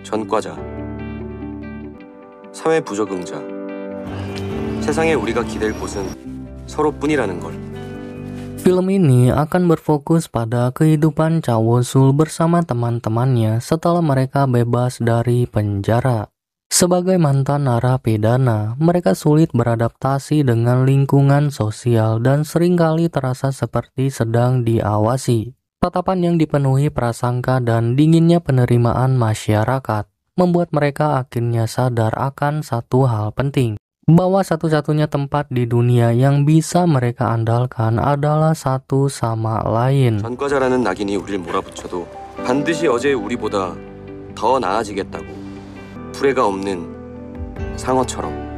전과자, 사회 부적응자. 세상에 우리가 기댈 곳은 서로뿐이라는 걸. Film ini akan berfokus pada kehidupan Cha Woo-sul bersama teman-temannya setelah mereka bebas dari penjara. Sebagai mantan narapidana, mereka sulit beradaptasi dengan lingkungan sosial dan seringkali terasa seperti sedang diawasi. Tatapan yang dipenuhi prasangka dan dinginnya penerimaan masyarakat membuat mereka akhirnya sadar akan satu hal penting, bahwa satu-satunya tempat di dunia yang bisa mereka andalkan adalah satu sama lain. 전과자라는 낙인이 우리를 몰아붙여도 반드시 어제의 우리보다 더 나아지겠다고. 불해가 없는 상어처럼.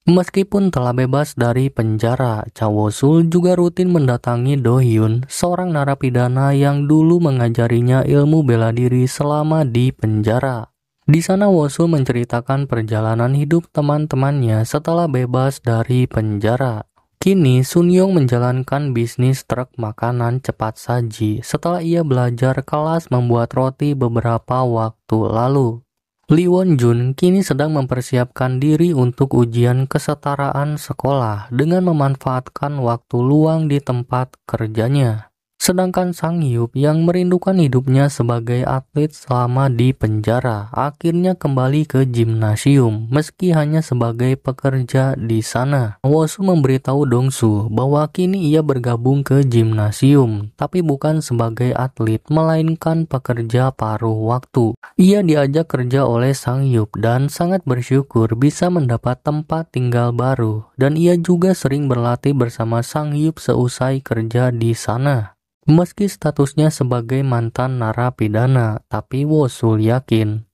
Meskipun telah bebas dari penjara, Cha Woo-sul juga rutin mendatangi Do Hyun, seorang narapidana yang dulu mengajarinya ilmu bela diri selama di penjara. Di sana Woo-sul menceritakan perjalanan hidup teman-temannya setelah bebas dari penjara. Kini Sun Young menjalankan bisnis truk makanan cepat saji setelah ia belajar kelas membuat roti beberapa waktu lalu. Lee Won Jun kini sedang mempersiapkan diri untuk ujian kesetaraan sekolah dengan memanfaatkan waktu luang di tempat kerjanya. Sedangkan Sang Hyuk yang merindukan hidupnya sebagai atlet selama di penjara akhirnya kembali ke gimnasium meski hanya sebagai pekerja di sana. Woo-sul memberitahu Dong-su bahwa kini ia bergabung ke gimnasium tapi bukan sebagai atlet melainkan pekerja paruh waktu. Ia diajak kerja oleh Sang Hyuk dan sangat bersyukur bisa mendapat tempat tinggal baru dan ia juga sering berlatih bersama Sang Hyuk seusai kerja di sana. Meski statusnya sebagai mantan narapidana, tapi Woo-sul yakin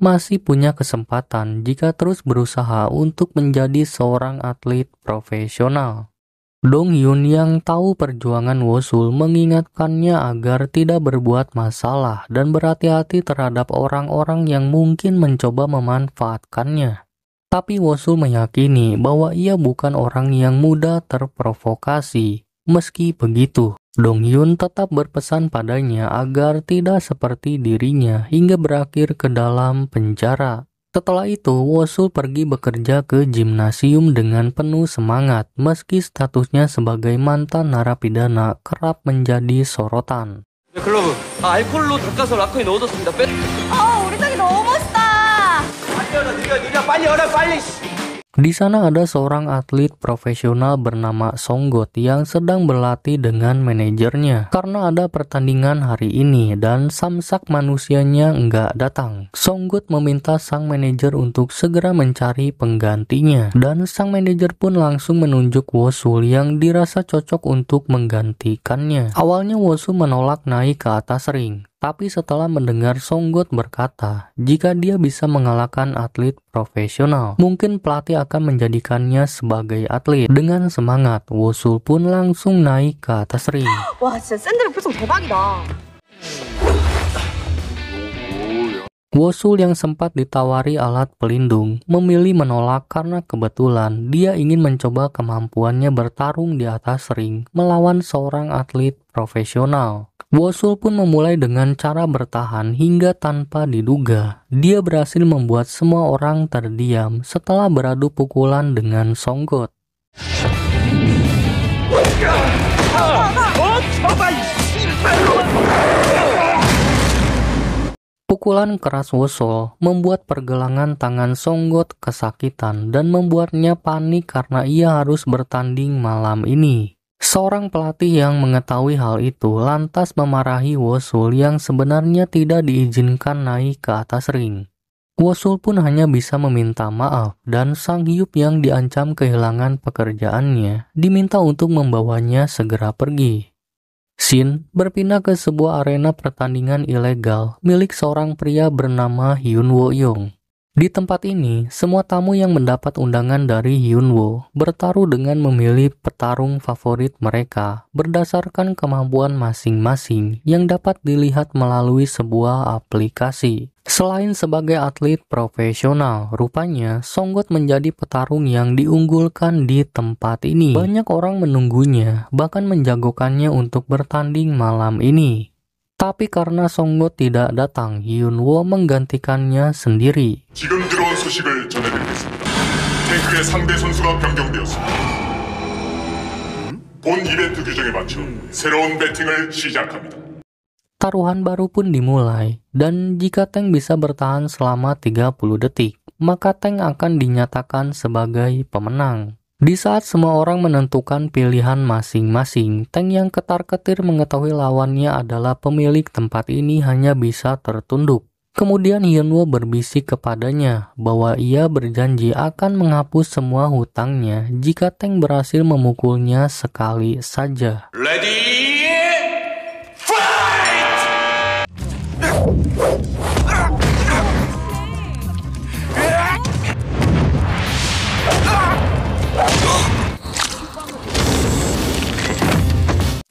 masih punya kesempatan jika terus berusaha untuk menjadi seorang atlet profesional. Dong Hyun yang tahu perjuangan Woo-sul mengingatkannya agar tidak berbuat masalah dan berhati-hati terhadap orang-orang yang mungkin mencoba memanfaatkannya. Tapi Woo-sul meyakini bahwa ia bukan orang yang mudah terprovokasi. Meski begitu, Dong Hyun tetap berpesan padanya agar tidak seperti dirinya hingga berakhir ke dalam penjara. Setelah itu, Woo-sul pergi bekerja ke gimnasium dengan penuh semangat meski statusnya sebagai mantan narapidana kerap menjadi sorotan. 클로브, 알코올로 닦아서 라커에 넣어뒀습니다. 우리 딸이 너무 멋있다. 빨리 열어, 느려, 빨리 열어, 빨리. Di sana ada seorang atlet profesional bernama Songgot yang sedang berlatih dengan manajernya karena ada pertandingan hari ini dan samsak manusianya nggak datang. Songgot meminta sang manajer untuk segera mencari penggantinya dan sang manajer pun langsung menunjuk Woo-sul yang dirasa cocok untuk menggantikannya. Awalnya Woo-sul menolak naik ke atas ring. Tapi setelah mendengar Songgot berkata, jika dia bisa mengalahkan atlet profesional, mungkin pelatih akan menjadikannya sebagai atlet. Dengan semangat, Woo-sul pun langsung naik ke atas ring. 와, 진짜 샌드백 표정 대박이다. Woo-sul yang sempat ditawari alat pelindung memilih menolak karena kebetulan dia ingin mencoba kemampuannya bertarung di atas ring melawan seorang atlet profesional. Woo-sul pun memulai dengan cara bertahan hingga tanpa diduga. Dia berhasil membuat semua orang terdiam setelah beradu pukulan dengan Songgot. Pukulan keras Woo-sul membuat pergelangan tangan Songgot kesakitan dan membuatnya panik karena ia harus bertanding malam ini. Seorang pelatih yang mengetahui hal itu lantas memarahi Woo-sul yang sebenarnya tidak diizinkan naik ke atas ring. Woo-sul pun hanya bisa meminta maaf dan Sang Hyuk yang diancam kehilangan pekerjaannya diminta untuk membawanya segera pergi. Scene berpindah ke sebuah arena pertandingan ilegal milik seorang pria bernama Hyun Woo Young. Di tempat ini, semua tamu yang mendapat undangan dari Hyun Woo bertaruh dengan memilih petarung favorit mereka berdasarkan kemampuan masing-masing yang dapat dilihat melalui sebuah aplikasi. Selain sebagai atlet profesional, rupanya Songgot menjadi petarung yang diunggulkan di tempat ini. Banyak orang menunggunya, bahkan menjagokannya untuk bertanding malam ini. Tapi karena Songgot tidak datang, Hyunwoo menggantikannya sendiri. 지금 들어온 소식을 전해드리겠습니다. 탱크의 상대 선수가 변경되었습니다. 본 이벤트 규정에 맞춰 새로운 배팅을 시작합니다. Taruhan baru pun dimulai, dan jika tank bisa bertahan selama 30 detik, maka tank akan dinyatakan sebagai pemenang. Di saat semua orang menentukan pilihan masing-masing, tank yang ketar-ketir mengetahui lawannya adalah pemilik tempat ini hanya bisa tertunduk. Kemudian Hyunwoo berbisik kepadanya bahwa ia berjanji akan menghapus semua hutangnya jika tank berhasil memukulnya sekali saja. 레디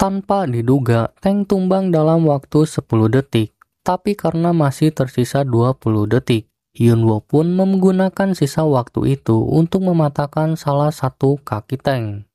Tanpa diduga, tank tumbang dalam waktu 10 detik. Tapi karena masih tersisa 20 detik, Hyunwoo pun menggunakan sisa waktu itu untuk mematahkan salah satu kaki tank.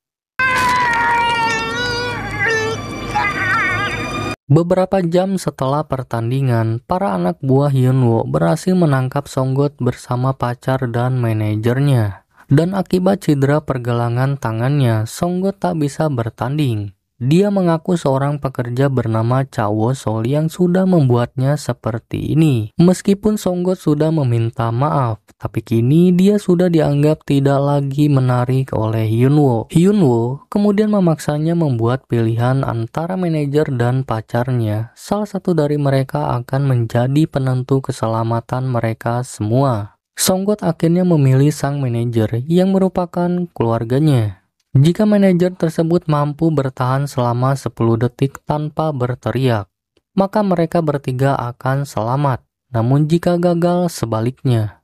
Beberapa jam setelah pertandingan, para anak buah Hyunwoo berhasil menangkap Songgot bersama pacar dan manajernya. Dan akibat cedera pergelangan tangannya, Songgot tak bisa bertanding. Dia mengaku seorang pekerja bernama Cha Woo-sol yang sudah membuatnya seperti ini. Meskipun Songgot sudah meminta maaf, tapi kini dia sudah dianggap tidak lagi menarik oleh Hyunwoo. Hyunwoo kemudian memaksanya membuat pilihan antara manajer dan pacarnya. Salah satu dari mereka akan menjadi penentu keselamatan mereka semua. Songgot akhirnya memilih sang manajer yang merupakan keluarganya. Jika manajer tersebut mampu bertahan selama 10 detik tanpa berteriak, maka mereka bertiga akan selamat. Namun jika gagal, sebaliknya.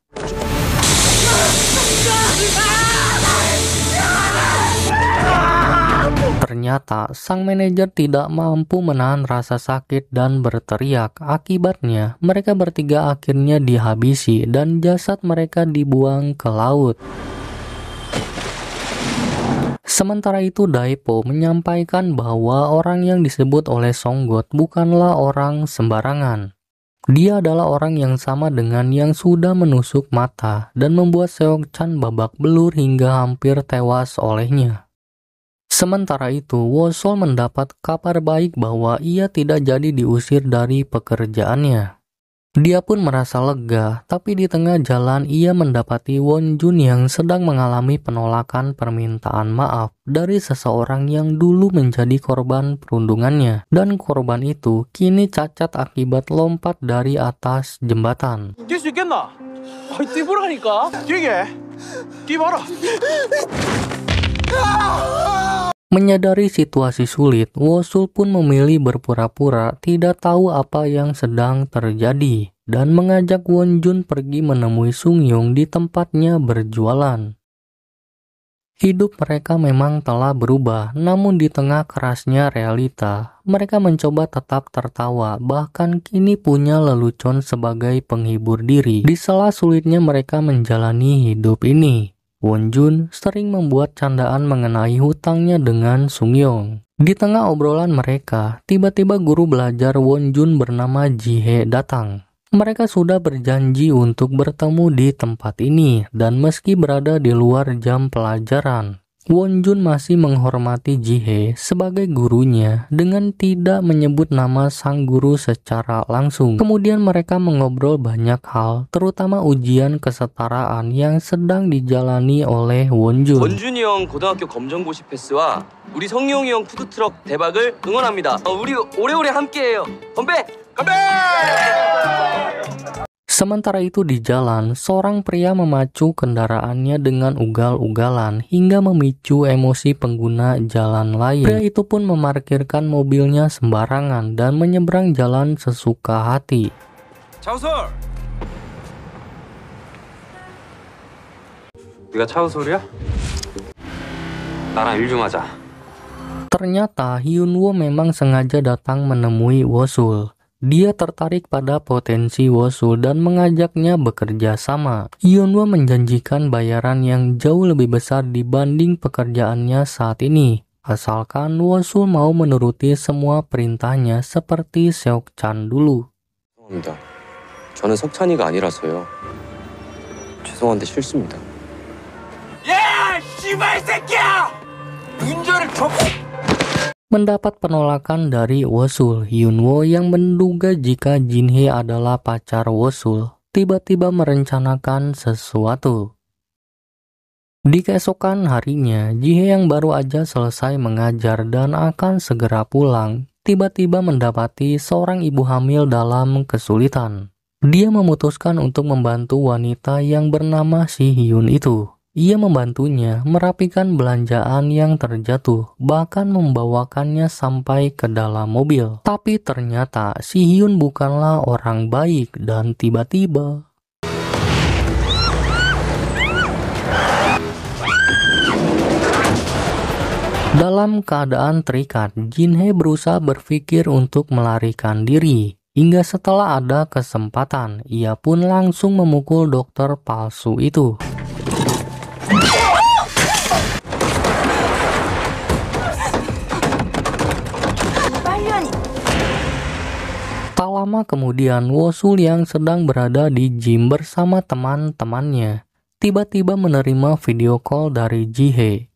Ternyata sang manajer tidak mampu menahan rasa sakit dan berteriak. Akibatnya, mereka bertiga akhirnya dihabisi dan jasad mereka dibuang ke laut. Sementara itu Daepo menyampaikan bahwa orang yang disebut oleh Songgot bukanlah orang sembarangan. Dia adalah orang yang sama dengan yang sudah menusuk mata dan membuat Seok-chan babak belur hingga hampir tewas olehnya. Sementara itu, Woo-sol mendapat kabar baik bahwa ia tidak jadi diusir dari pekerjaannya. Dia pun merasa lega, tapi di tengah jalan ia mendapati Won-jun yang sedang mengalami penolakan permintaan maaf dari seseorang yang dulu menjadi korban perundungannya. Dan korban itu kini cacat akibat lompat dari atas jembatan. 뛸 수 있겠나? 뛰보라니까. 뛰게. 뛰봐라. Menyadari situasi sulit, Woo-sul pun memilih berpura-pura tidak tahu apa yang sedang terjadi dan mengajak Won-jun pergi menemui Sung-yung di tempatnya berjualan. Hidup mereka memang telah berubah, namun di tengah kerasnya realita, mereka mencoba tetap tertawa, bahkan kini punya lelucon sebagai penghibur diri. Di sela sulitnya mereka menjalani hidup ini, Won-jun sering membuat candaan mengenai hutangnya dengan Sung-yung. Di tengah obrolan mereka, tiba-tiba guru belajar Won-jun bernama Ji-hye datang. Mereka sudah berjanji untuk bertemu di tempat ini, dan meski berada di luar jam pelajaran, Won-jun masih menghormati Ji-hye sebagai gurunya dengan tidak menyebut nama sang guru secara langsung. Kemudian mereka mengobrol banyak hal, terutama ujian kesetaraan yang sedang dijalani oleh Won-jun. 원준이 형 고등학교 검정고시 패스와 우리 성용이 형 푸드트럭 대박을 응원합니다. 우리 오래오래 함께해요. 건배! 건배! Sementara itu di jalan, seorang pria memacu kendaraannya dengan ugal-ugalan hingga memicu emosi pengguna jalan lain. Pria itu pun memarkirkan mobilnya sembarangan dan menyeberang jalan sesuka hati. 차우솔! 네가 차우솔이야? 나랑 일 좀 하자. Ternyata Hyunwoo memang sengaja datang menemui Woo-sul. Dia tertarik pada potensi Woo-sul dan mengajaknya bekerja sama. Hyunwoo menjanjikan bayaran yang jauh lebih besar dibanding pekerjaannya saat ini. asalkan Wosul mau menuruti semua perintahnya seperti Seok-chan dulu. 죄송합니다. 저는 석찬이가 아니라서요. 죄송한데 싫습니다. 야, 씨발 새끼야! 운전을 Mendapat penolakan dari Wosul, Hyunwoo yang menduga jika Jinhye adalah pacar Wosul, tiba-tiba merencanakan sesuatu. Di keesokan harinya, Jihye yang baru aja selesai mengajar dan akan segera pulang, tiba-tiba mendapati seorang ibu hamil dalam kesulitan. Dia memutuskan untuk membantu wanita yang bernama Si Hyun itu. Ia membantunya merapikan belanjaan yang terjatuh, bahkan membawakannya sampai ke dalam mobil. Tapi ternyata Si Hyun bukanlah orang baik dan tiba-tiba dalam keadaan terikat, Jinhye berusaha berpikir untuk melarikan diri. Hingga setelah ada kesempatan, ia pun langsung memukul dokter palsu itu. Tak lama kemudian, Wosul yang sedang berada di gym bersama teman-temannya tiba-tiba menerima video call dari Jihye.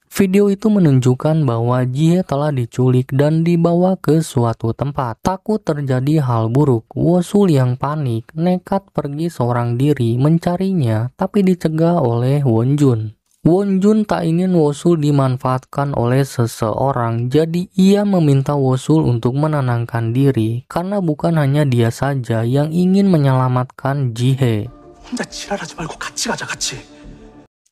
Video itu menunjukkan bahwa Jihye telah diculik dan dibawa ke suatu tempat. Takut terjadi hal buruk, Wosul yang panik nekat pergi seorang diri mencarinya, tapi dicegah oleh Wonjun. Wonjun tak ingin Wosul dimanfaatkan oleh seseorang, jadi ia meminta Wosul untuk menenangkan diri karena bukan hanya dia saja yang ingin menyelamatkan Jihye. 혼자 지랄하지 말고 같이 가자, 같이.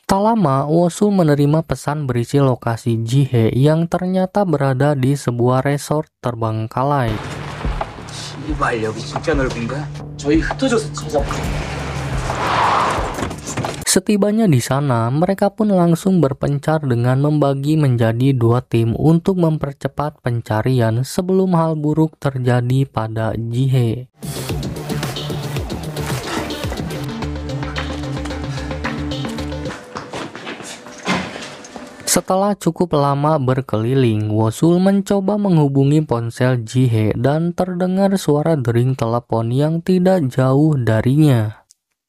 Tak lama, Wosul menerima pesan berisi lokasi Jihye yang ternyata berada di sebuah resort terbengkalai. 씨발 여기 진짜 넓은 거야? 저희 흩어져서 찾아봐. Setibanya di sana, mereka pun langsung berpencar dengan membagi menjadi dua tim untuk mempercepat pencarian sebelum hal buruk terjadi pada Jihye. Setelah cukup lama berkeliling, Wosul mencoba menghubungi ponsel Jihye dan terdengar suara dering telepon yang tidak jauh darinya.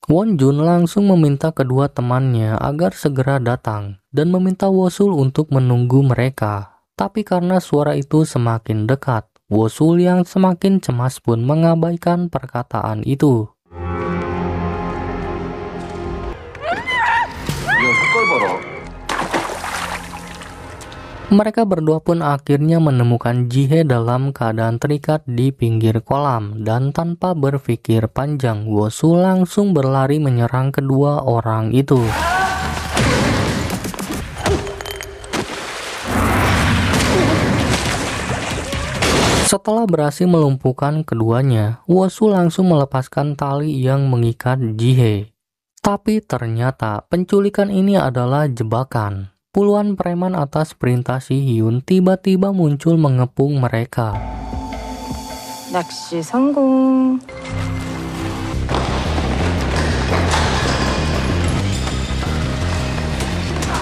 Wonjun langsung meminta kedua temannya agar segera datang dan meminta Wosul untuk menunggu mereka. Tapi karena suara itu semakin dekat, Wosul yang semakin cemas pun mengabaikan perkataan itu. Mereka berdua pun akhirnya menemukan Jihye dalam keadaan terikat di pinggir kolam, dan tanpa berpikir panjang, Wosul langsung berlari menyerang kedua orang itu. Setelah berhasil melumpuhkan keduanya, Wosul langsung melepaskan tali yang mengikat Jihye. Tapi ternyata penculikan ini adalah jebakan. Puluhan preman atas perintah Si Hyun tiba-tiba muncul mengepung mereka. 낚시 성공.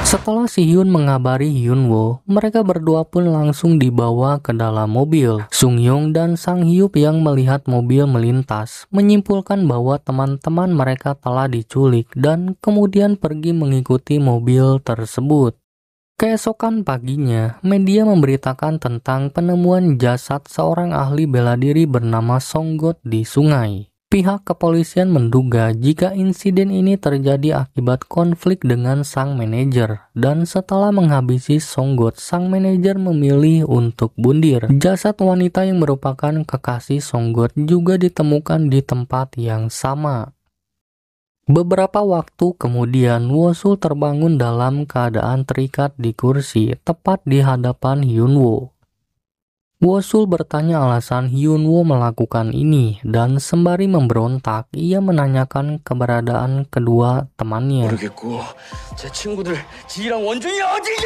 Setelah Si Hyun mengabari Hyunwoo, mereka berdua pun langsung dibawa ke dalam mobil. Sung-hyung dan Sang Hyup yang melihat mobil melintas menyimpulkan bahwa teman-teman mereka telah diculik dan kemudian pergi mengikuti mobil tersebut. Keesokan paginya, media memberitakan tentang penemuan jasad seorang ahli bela diri bernama Songgot di sungai. Pihak kepolisian menduga jika insiden ini terjadi akibat konflik dengan sang manajer, dan setelah menghabisi Songgot, sang manajer memilih untuk bundir. Jasad wanita yang merupakan kekasih Songgot juga ditemukan di tempat yang sama. Beberapa waktu kemudian, Wosul terbangun dalam keadaan terikat di kursi, tepat di hadapan Hyunwoo. Wosul bertanya alasan Hyunwoo melakukan ini, dan sembari memberontak, ia menanyakan keberadaan kedua temannya. 모르겠고 제 친구들 지희랑 원준이 어디냐?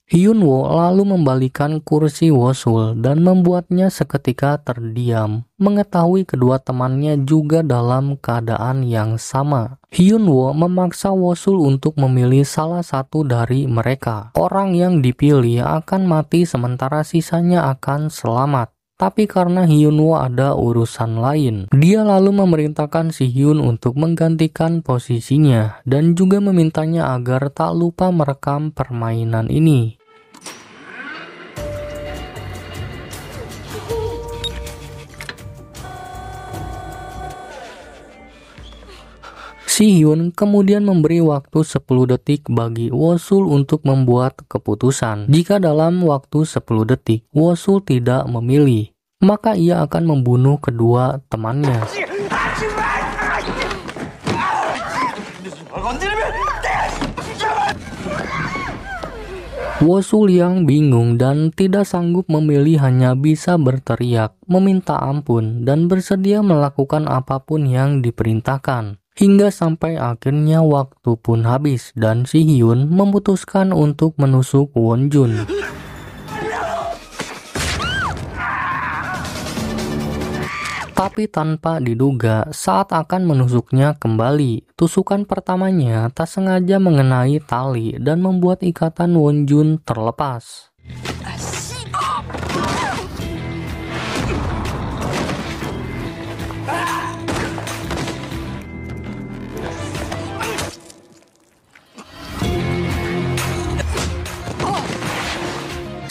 Hyunwoo lalu membalikan kursi Wosul dan membuatnya seketika terdiam, mengetahui kedua temannya juga dalam keadaan yang sama. Hyunwoo memaksa Wosul untuk memilih salah satu dari mereka. Orang yang dipilih akan mati sementara sisanya akan selamat. Tapi karena Hyunwoo ada urusan lain, dia lalu memerintahkan si Hyun untuk menggantikan posisinya dan juga memintanya agar tak lupa merekam permainan ini. Si Hyun kemudian memberi waktu 10 detik bagi Wosul untuk membuat keputusan. Jika dalam waktu 10 detik Wosul tidak memilih, maka ia akan membunuh kedua temannya. Wosul yang bingung dan tidak sanggup memilih hanya bisa berteriak, meminta ampun, dan bersedia melakukan apapun yang diperintahkan. Hingga sampai akhirnya waktu pun habis dan si Hyun memutuskan untuk menusuk Wonjun. Tapi tanpa diduga, saat akan menusuknya kembali, tusukan pertamanya tak sengaja mengenai tali dan membuat ikatan Wonjun terlepas.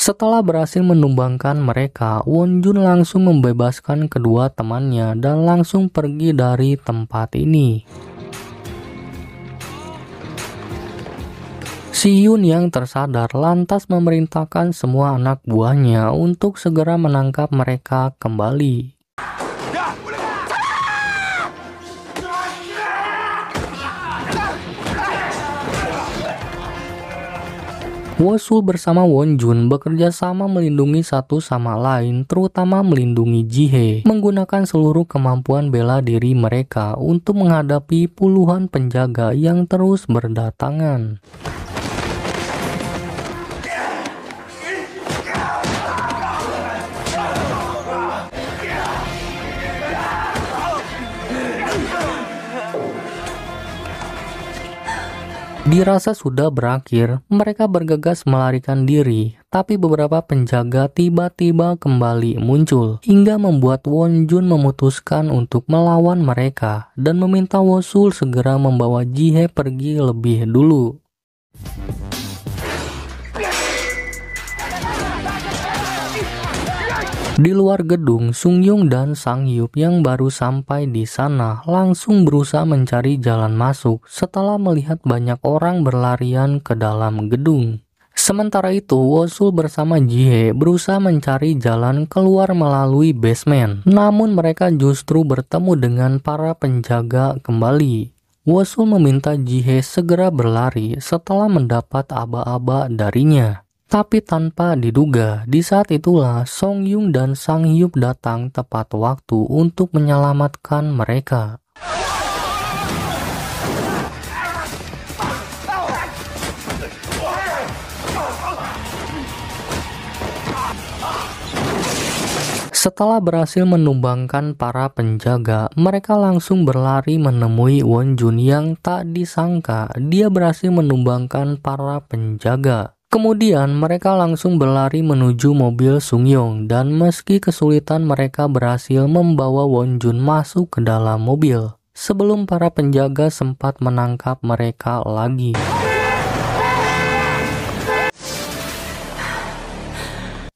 Setelah berhasil menumbangkan mereka, Wonjun langsung membebaskan kedua temannya dan langsung pergi dari tempat ini. Si Hyun yang tersadar lantas memerintahkan semua anak buahnya untuk segera menangkap mereka kembali. Wosul bersama Wonjun bekerja sama melindungi satu sama lain, terutama melindungi Jihye, menggunakan seluruh kemampuan bela diri mereka untuk menghadapi puluhan penjaga yang terus berdatangan. Dirasa sudah berakhir, mereka bergegas melarikan diri, tapi beberapa penjaga tiba-tiba kembali muncul, hingga membuat Wonjun memutuskan untuk melawan mereka dan meminta Wosul segera membawa Jihye pergi lebih dulu. Di luar gedung, Sungyung dan Sang-hyup yang baru sampai di sana langsung berusaha mencari jalan masuk setelah melihat banyak orang berlarian ke dalam gedung. Sementara itu, Wosul bersama Jihye berusaha mencari jalan keluar melalui basement. Namun mereka justru bertemu dengan para penjaga kembali. Wosul meminta Jihye segera berlari setelah mendapat aba-aba darinya. Tapi tanpa diduga, di saat itulah Songyung dan Sang-hyup datang tepat waktu untuk menyelamatkan mereka. Setelah berhasil menumbangkan para penjaga, mereka langsung berlari menemui Wonjun yang tak disangka dia berhasil menumbangkan para penjaga. Kemudian mereka langsung berlari menuju mobil Sungyung dan meski kesulitan mereka berhasil membawa Wonjun masuk ke dalam mobil sebelum para penjaga sempat menangkap mereka lagi.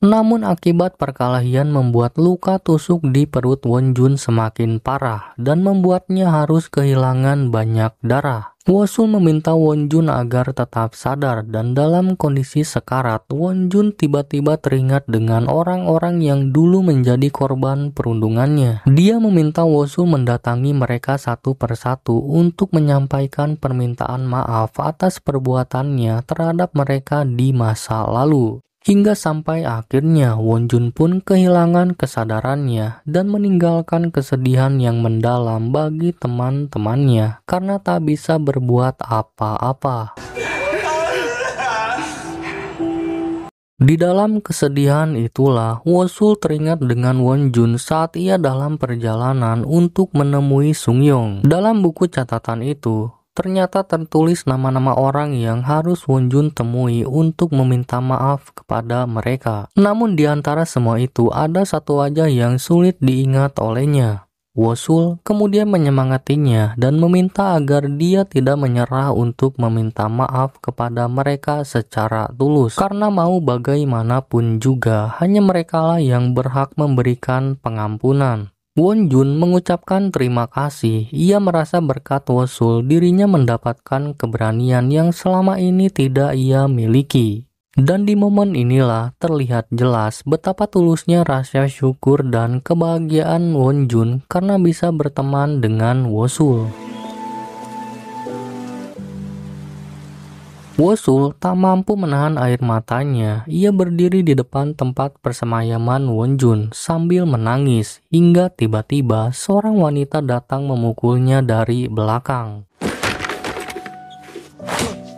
Namun akibat perkelahian membuat luka tusuk di perut Wonjun semakin parah dan membuatnya harus kehilangan banyak darah. Wosul meminta Wonjun agar tetap sadar dan dalam kondisi sekarat, Wonjun tiba-tiba teringat dengan orang-orang yang dulu menjadi korban perundungannya. Dia meminta Wosul mendatangi mereka satu persatu untuk menyampaikan permintaan maaf atas perbuatannya terhadap mereka di masa lalu. Hingga sampai akhirnya Wonjun pun kehilangan kesadarannya dan meninggalkan kesedihan yang mendalam bagi teman-temannya karena tak bisa berbuat apa-apa. Di dalam kesedihan itulah Wosul teringat dengan Wonjun saat ia dalam perjalanan untuk menemui Sungyong. Dalam buku catatan itu, ternyata tertulis nama-nama orang yang harus Wonjun temui untuk meminta maaf kepada mereka. Namun di antara semua itu ada satu wajah yang sulit diingat olehnya. Wosul kemudian menyemangatinya dan meminta agar dia tidak menyerah untuk meminta maaf kepada mereka secara tulus. Karena mau bagaimanapun juga, hanya merekalah yang berhak memberikan pengampunan. Wonjun mengucapkan terima kasih. Ia merasa berkat Wosul dirinya mendapatkan keberanian yang selama ini tidak ia miliki. Dan di momen inilah terlihat jelas betapa tulusnya rasa syukur dan kebahagiaan Wonjun karena bisa berteman dengan Wosul. Wosul tak mampu menahan air matanya. Ia berdiri di depan tempat persemayaman Wonjun sambil menangis hingga tiba-tiba seorang wanita datang memukulnya dari belakang.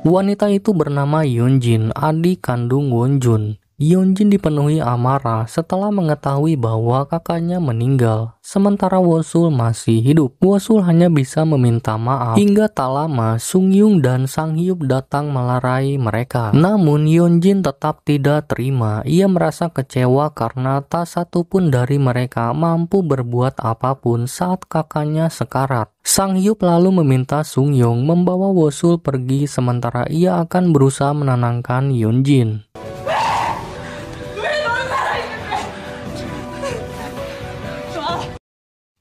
Wanita itu bernama Yeonjin, adik kandung Wonjun. Yeonjin dipenuhi amarah setelah mengetahui bahwa kakaknya meninggal, sementara Wosul masih hidup. Wosul hanya bisa meminta maaf. Hingga tak lama, Sungyung dan Sanghyup datang melerai mereka. Namun Yeonjin tetap tidak terima. Ia merasa kecewa karena tak satu pun dari mereka mampu berbuat apapun saat kakaknya sekarat. Sanghyup lalu meminta Sungyung membawa Wosul pergi sementara ia akan berusaha menenangkan Yeonjin.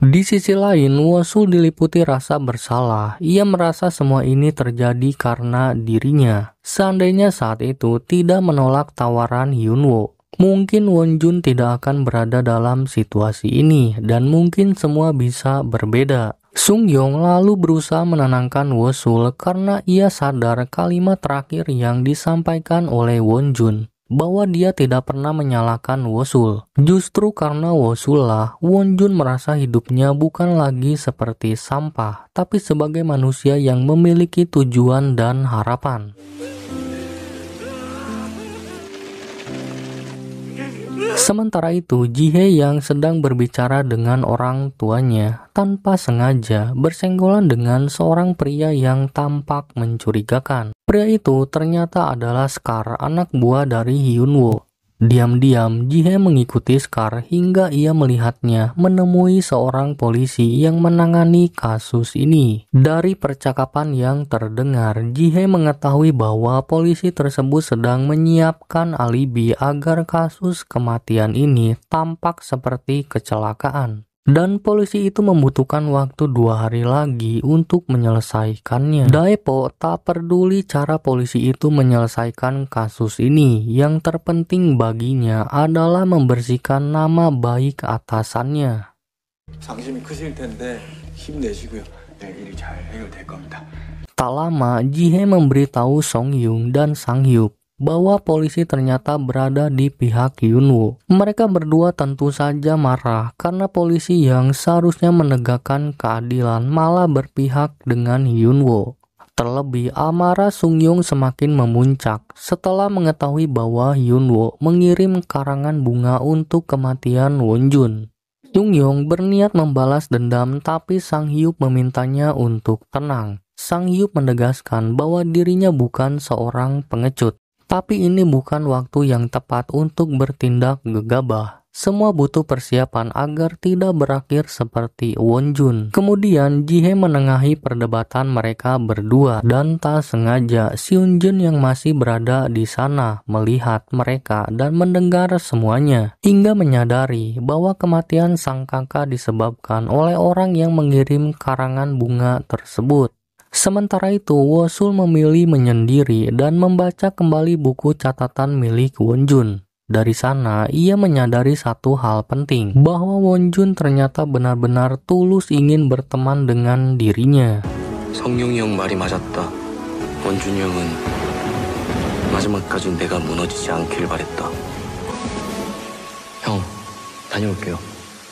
Di sisi lain, Wosul diliputi rasa bersalah. Ia merasa semua ini terjadi karena dirinya. Seandainya saat itu tidak menolak tawaran Hyunwoo, mungkin Wonjun tidak akan berada dalam situasi ini dan mungkin semua bisa berbeda. Sungyong lalu berusaha menenangkan Wosul karena ia sadar kalimat terakhir yang disampaikan oleh Wonjun, bahwa dia tidak pernah menyalahkan Wosul. Justru karena Wosul lah, Wonjun merasa hidupnya bukan lagi seperti sampah, tapi sebagai manusia yang memiliki tujuan dan harapan. Sementara itu, Jihye yang sedang berbicara dengan orang tuanya tanpa sengaja bersenggolan dengan seorang pria yang tampak mencurigakan. Pria itu ternyata adalah Scar, anak buah dari Hyunwoo. Diam-diam, Jihye mengikuti Scar hingga ia melihatnya menemui seorang polisi yang menangani kasus ini. Dari percakapan yang terdengar, Jihye mengetahui bahwa polisi tersebut sedang menyiapkan alibi agar kasus kematian ini tampak seperti kecelakaan. Dan polisi itu membutuhkan waktu 2 hari lagi untuk menyelesaikannya. Daepo tak peduli cara polisi itu menyelesaikan kasus ini. Yang terpenting baginya adalah membersihkan nama baik atasannya. 상심이 크실 텐데 힘내시고요. 일이 잘 해결될 겁니다. Tak lama, Jihye memberitahu Songyung dan Sanghyup bahwa polisi ternyata berada di pihak Hyunwoo. Mereka berdua tentu saja marah karena polisi yang seharusnya menegakkan keadilan malah berpihak dengan Hyunwoo. Terlebih, amarah Sungyong semakin memuncak setelah mengetahui bahwa Hyunwoo mengirim karangan bunga untuk kematian Wonjun. Sungyong berniat membalas dendam, tapi Sanghyup memintanya untuk tenang. Sanghyup menegaskan bahwa dirinya bukan seorang pengecut. Tapi ini bukan waktu yang tepat untuk bertindak gegabah. Semua butuh persiapan agar tidak berakhir seperti Wonjun. Kemudian Jihye menengahi perdebatan mereka berdua dan tak sengaja Seunjun yang masih berada di sana melihat mereka dan mendengar semuanya hingga menyadari bahwa kematian sang kakak disebabkan oleh orang yang mengirim karangan bunga tersebut. Sementara itu, Wosul memilih menyendiri dan membaca kembali buku catatan milik Wonjun. Dari sana, ia menyadari satu hal penting, bahwa Wonjun ternyata benar-benar tulus ingin berteman dengan dirinya. 성룡이 형 말이 맞았다. 원준이 형은 마지막까지 내가 무너지지 않길 바랬다. 형, 다녀올게요.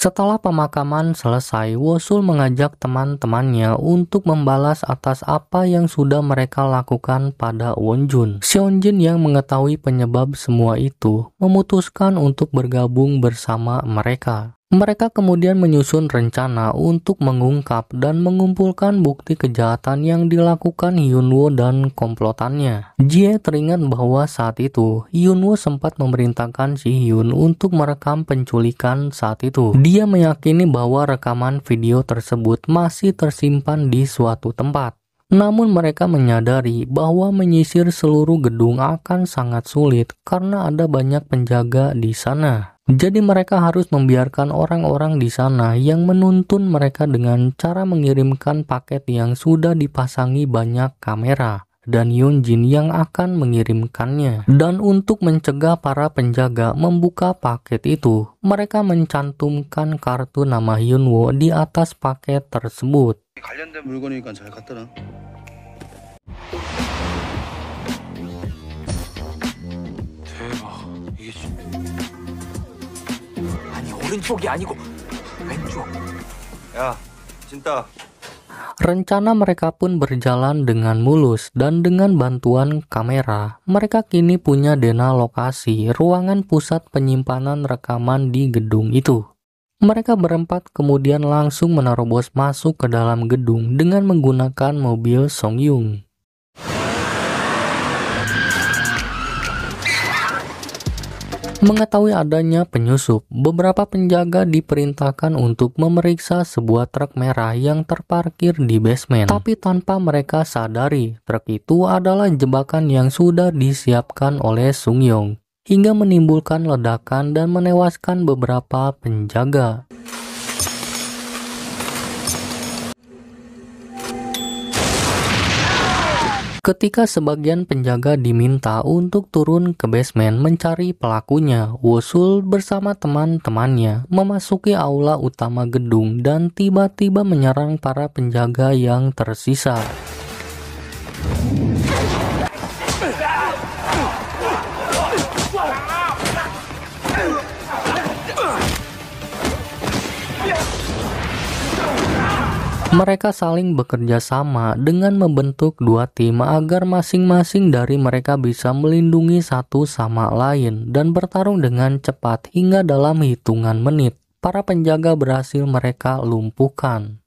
Setelah pemakaman selesai, Wosul mengajak teman-temannya untuk membalas atas apa yang sudah mereka lakukan pada Wonjun. Seonjin yang mengetahui penyebab semua itu memutuskan untuk bergabung bersama mereka. Mereka kemudian menyusun rencana untuk mengungkap dan mengumpulkan bukti kejahatan yang dilakukan Hyunwoo dan komplotannya. Jie teringat bahwa saat itu Hyunwoo sempat memerintahkan si Hyun untuk merekam penculikan saat itu. Dia meyakini bahwa rekaman video tersebut masih tersimpan di suatu tempat. Namun mereka menyadari bahwa menyisir seluruh gedung akan sangat sulit karena ada banyak penjaga di sana. Jadi mereka harus membiarkan orang-orang di sana yang menuntun mereka dengan cara mengirimkan paket yang sudah dipasangi banyak kamera dan Yeonjin yang akan mengirimkannya. Dan untuk mencegah para penjaga membuka paket itu, mereka mencantumkan kartu nama Hyunwoo di atas paket tersebut. 관련된 물건이니까 잘 갖다 놔. 대박. 이게 아니 오른쪽이 아니고 왼쪽. 야, 진짜. Rencana mereka pun berjalan dengan mulus dan dengan bantuan kamera, mereka kini punya dena lokasi ruangan pusat penyimpanan rekaman di gedung itu. Mereka berempat kemudian langsung menerobos masuk ke dalam gedung dengan menggunakan mobil Songyung. Mengetahui adanya penyusup, beberapa penjaga diperintahkan untuk memeriksa sebuah truk merah yang terparkir di basement. Tapi tanpa mereka sadari, truk itu adalah jebakan yang sudah disiapkan oleh Sungyong, hingga menimbulkan ledakan dan menewaskan beberapa penjaga. Ketika sebagian penjaga diminta untuk turun ke basement mencari pelakunya, Wosul bersama teman-temannya memasuki aula utama gedung dan tiba-tiba menyerang para penjaga yang tersisa. Mereka saling bekerja sama dengan membentuk dua tim agar masing-masing dari mereka bisa melindungi satu sama lain dan bertarung dengan cepat hingga dalam hitungan menit, para penjaga berhasil mereka lumpuhkan.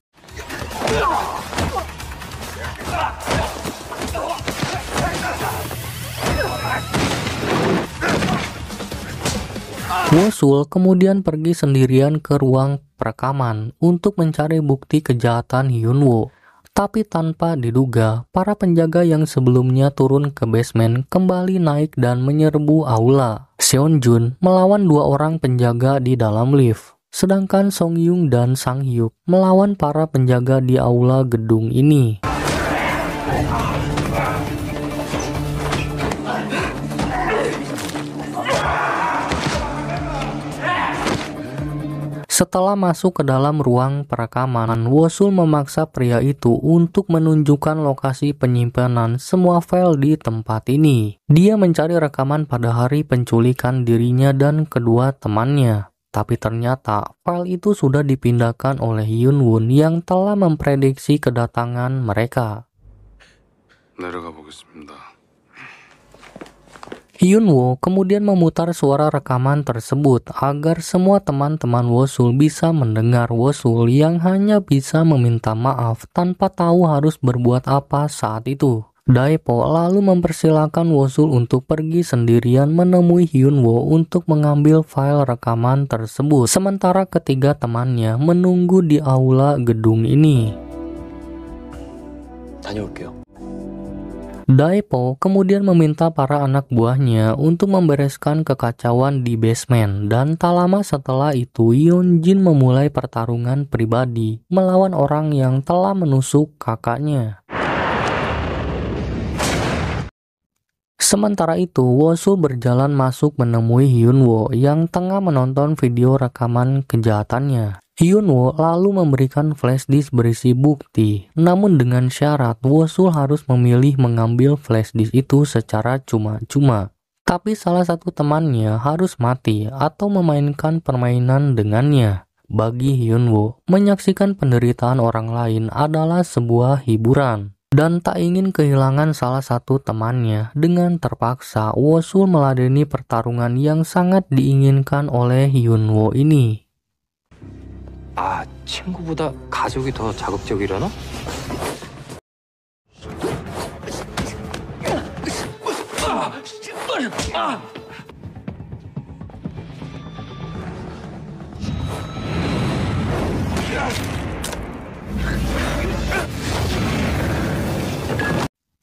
Wosul kemudian pergi sendirian ke ruang perekaman untuk mencari bukti kejahatan Hyunwoo. Tapi tanpa diduga, para penjaga yang sebelumnya turun ke basement kembali naik dan menyerbu aula. Seonjun melawan dua orang penjaga di dalam lift, sedangkan Songyung dan Sanghyuk melawan para penjaga di aula gedung ini. Setelah masuk ke dalam ruang perekaman, Wosul memaksa pria itu untuk menunjukkan lokasi penyimpanan semua file di tempat ini. Dia mencari rekaman pada hari penculikan dirinya dan kedua temannya. Tapi ternyata file itu sudah dipindahkan oleh Hyunwoo yang telah memprediksi kedatangan mereka. 내려가 보겠습니다. Hyunwoo kemudian memutar suara rekaman tersebut agar semua teman-teman Wosul bisa mendengar Wosul yang hanya bisa meminta maaf tanpa tahu harus berbuat apa saat itu. Daepo lalu mempersilahkan Wosul untuk pergi sendirian menemui Hyunwoo untuk mengambil file rekaman tersebut, sementara ketiga temannya menunggu di aula gedung ini. 다녀올게요. Daepo kemudian meminta para anak buahnya untuk membereskan kekacauan di basement dan tak lama setelah itu Yeonjin memulai pertarungan pribadi melawan orang yang telah menusuk kakaknya. Sementara itu, Wosul berjalan masuk menemui Hyunwoo yang tengah menonton video rekaman kejahatannya. Hyunwoo lalu memberikan flash disk berisi bukti, namun dengan syarat Wosul harus memilih mengambil flash disk itu secara cuma-cuma. Tapi salah satu temannya harus mati atau memainkan permainan dengannya. Bagi Hyunwoo, menyaksikan penderitaan orang lain adalah sebuah hiburan. Dan tak ingin kehilangan salah satu temannya, dengan terpaksa Wosul meladeni pertarungan yang sangat diinginkan oleh Hyunwoo ini. 아, 친구보다 가족이 더 자극적이려나?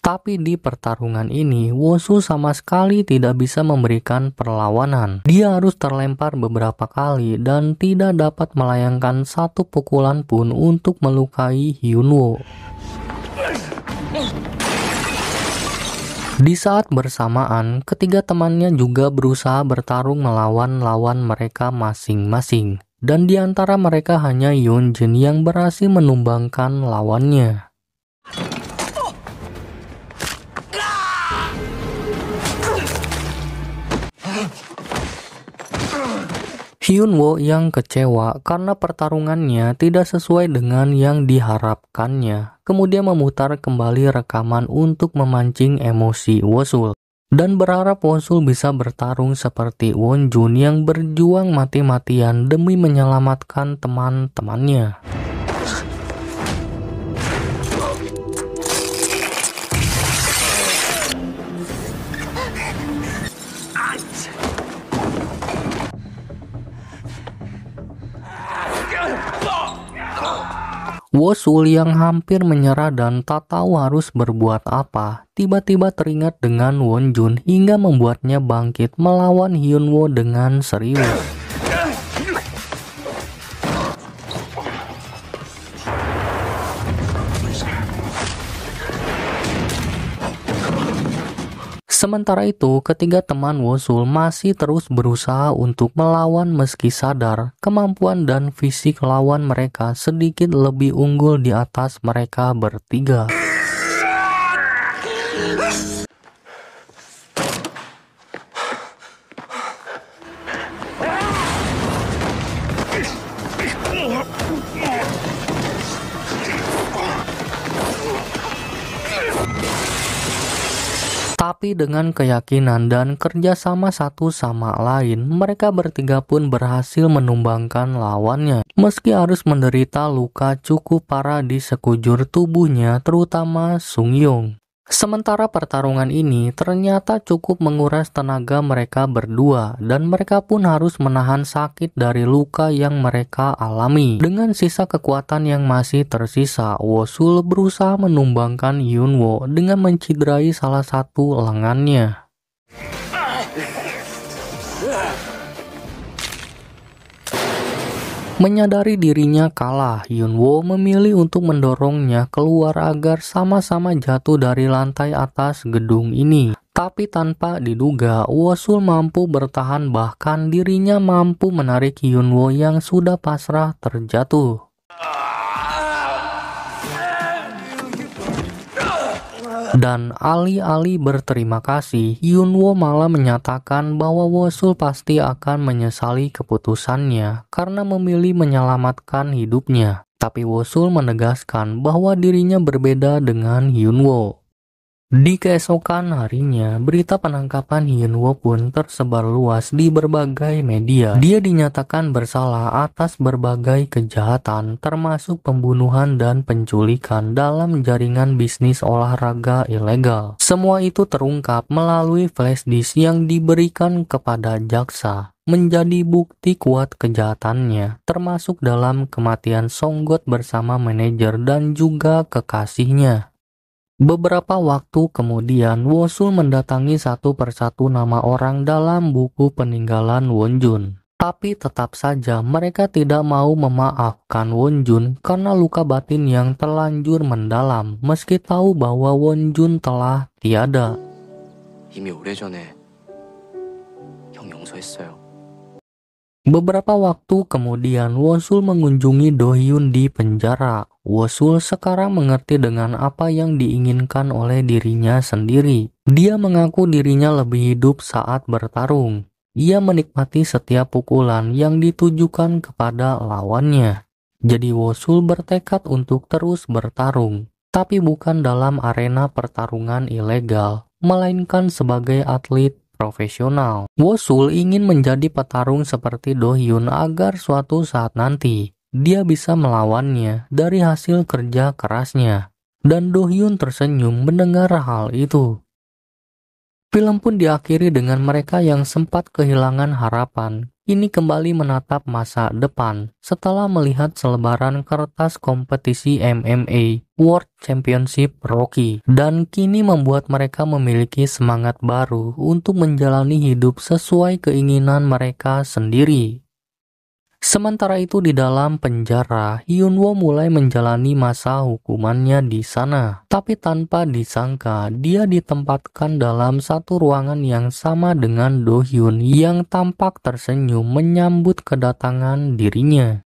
Tapi di pertarungan ini, Wosul sama sekali tidak bisa memberikan perlawanan. Dia harus terlempar beberapa kali dan tidak dapat melayangkan satu pukulan pun untuk melukai Hyunwoo. Di saat bersamaan, ketiga temannya juga berusaha bertarung melawan lawan mereka masing-masing. Dan di antara mereka hanya Yeonjun yang berhasil menumbangkan lawannya. Hyunwoo yang kecewa karena pertarungannya tidak sesuai dengan yang diharapkannya, kemudian memutar kembali rekaman untuk memancing emosi Wosul, dan berharap Wosul bisa bertarung seperti Wonjun yang berjuang mati-matian demi menyelamatkan teman-temannya. Wosul yang hampir menyerah dan tak tahu harus berbuat apa, tiba-tiba teringat dengan Wonjun hingga membuatnya bangkit melawan Hyunwoo dengan serius. Sementara itu, ketiga teman Wosul masih terus berusaha untuk melawan meski sadar kemampuan dan fisik lawan mereka sedikit lebih unggul di atas mereka bertiga. Tapi dengan keyakinan dan kerjasama satu sama lain, mereka bertiga pun berhasil menumbangkan lawannya. Meski harus menderita luka cukup parah di sekujur tubuhnya, terutama Sungyong. Sementara pertarungan ini ternyata cukup menguras tenaga mereka berdua, dan mereka pun harus menahan sakit dari luka yang mereka alami. Dengan sisa kekuatan yang masih tersisa, Wosul berusaha menumbangkan Hyunwoo dengan menciderai salah satu lengannya. Menyadari dirinya kalah, Hyunwoo memilih untuk mendorongnya keluar agar sama-sama jatuh dari lantai atas gedung ini. Tapi tanpa diduga, Wosul mampu bertahan, bahkan dirinya mampu menarik Hyunwoo yang sudah pasrah terjatuh. Dan alih-alih berterima kasih, Hyunwoo malah menyatakan bahwa Wosul pasti akan menyesali keputusannya karena memilih menyelamatkan hidupnya. Tapi Wosul menegaskan bahwa dirinya berbeda dengan Hyunwoo. Di keesokan harinya, berita penangkapan Hyunwoo pun tersebar luas di berbagai media. Dia dinyatakan bersalah atas berbagai kejahatan, termasuk pembunuhan dan penculikan dalam jaringan bisnis olahraga ilegal. Semua itu terungkap melalui flash disk yang diberikan kepada jaksa, menjadi bukti kuat kejahatannya, termasuk dalam kematian Songgot bersama manajer dan juga kekasihnya. Beberapa waktu kemudian, Wosul mendatangi satu persatu nama orang dalam buku peninggalan Wonjun. Tapi tetap saja mereka tidak mau memaafkan Wonjun karena luka batin yang terlanjur mendalam, meski tahu bahwa Wonjun telah tiada. 이미 오래전에 형 용서했어요. Beberapa waktu kemudian, Wosul mengunjungi Do-hyun di penjara. Wosul sekarang mengerti dengan apa yang diinginkan oleh dirinya sendiri. Dia mengaku dirinya lebih hidup saat bertarung. ia menikmati setiap pukulan yang ditujukan kepada lawannya. Jadi Wosul bertekad untuk terus bertarung, tapi bukan dalam arena pertarungan ilegal, melainkan sebagai atlet profesional. Wosul ingin menjadi petarung seperti Do Hyun agar suatu saat nanti dia bisa melawannya dari hasil kerja kerasnya. Dan Do Hyun tersenyum mendengar hal itu. Film pun diakhiri dengan mereka yang sempat kehilangan harapan ini kembali menatap masa depan setelah melihat selebaran kertas kompetisi MMA World Championship Rocky, dan kini membuat mereka memiliki semangat baru untuk menjalani hidup sesuai keinginan mereka sendiri. Sementara itu di dalam penjara, Hyunwoo mulai menjalani masa hukumannya di sana. Tapi tanpa disangka, dia ditempatkan dalam satu ruangan yang sama dengan Do Hyun yang tampak tersenyum menyambut kedatangan dirinya.